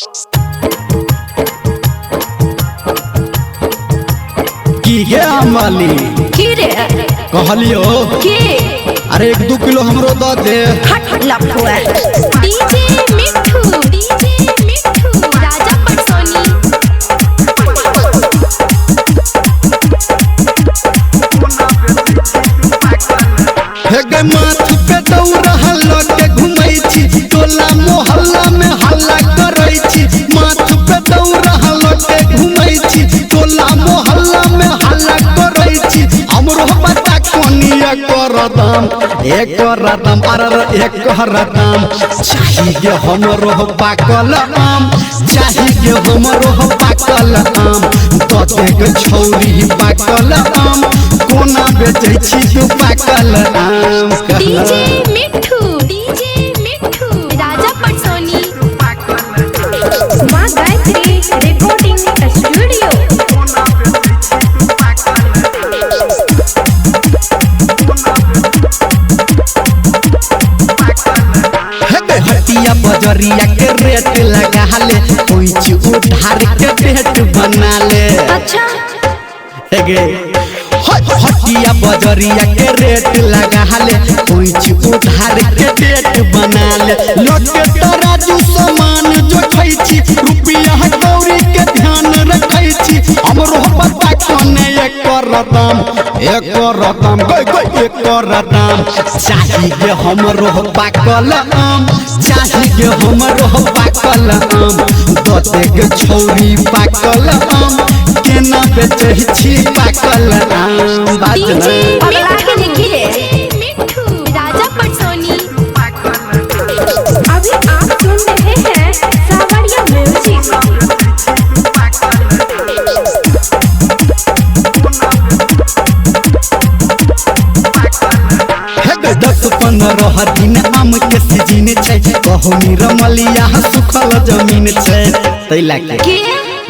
की गे अम्बाली की रे कहलियो की अरे 1-2 किलो हमरो द दे। हट लफुआ डीजे मिठू राजा पटसोनी। हे गे माथ पे दौड़ा हल्ला के घुमै छी टोला मोहल्ला में हल्ला करै छी। माथ पे दौड़ा हल्ला के घुमै छी टोला मोहल्ला में हल्ला करै छी। हमरो बता कोनी एकर दाम अरे एकर दाम चाहिए हमरो पाकल आम चाहिए हमरो पाकल आम दते के छौरी पाकल आम कोना बेचै छी तू पाकल आम। डीजे मिठू राजा पटसोनी। मां गायत्री रिकॉर्डिंग स्टूडियो। हटिया बजरिया के रेट लगा ले पैंच उधार के डेट बना ले। अच्छा हटिया बजरिया के रेट लगा ले पैंच उधार के डेट बना ले। लोटे तराजू सामान जो खै छी रुपया कौड़ी के ध्यान रखै छी। हमरो पता कोने एकर दाम चाहिए हमरो पाकल आम चाहिए हमरो पाकल आम दते के छौरी पाकल आम केना बेचै छी पाकल आम। बात डीजे नहीं मिठू राजा पटसोनी। अभी आप सुन रहे हैं सावरिया म्यूजिक। 10-15 दिन आम के सीजन छै कहूनी रमलिया सुखल जमीन छै तैला के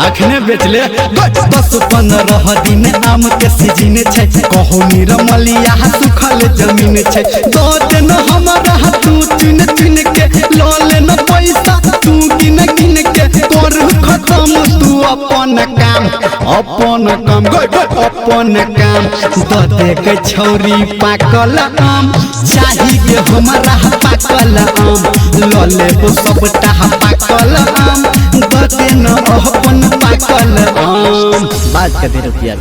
अखने बेच ले। 10-15 दिन आम के सीजन छै कहूनी रमलिया सुखल जमीन छै। दो दिन हमरा तू चुन के लो ले न पैसा तू गिन के कर खत्म तू अपन काम दते के छौरी पाकल आम चाहिए हमरा पाकल आम लो लेबो सबटा पाकल आम दते न अपन पाकल आम। बात के रुपया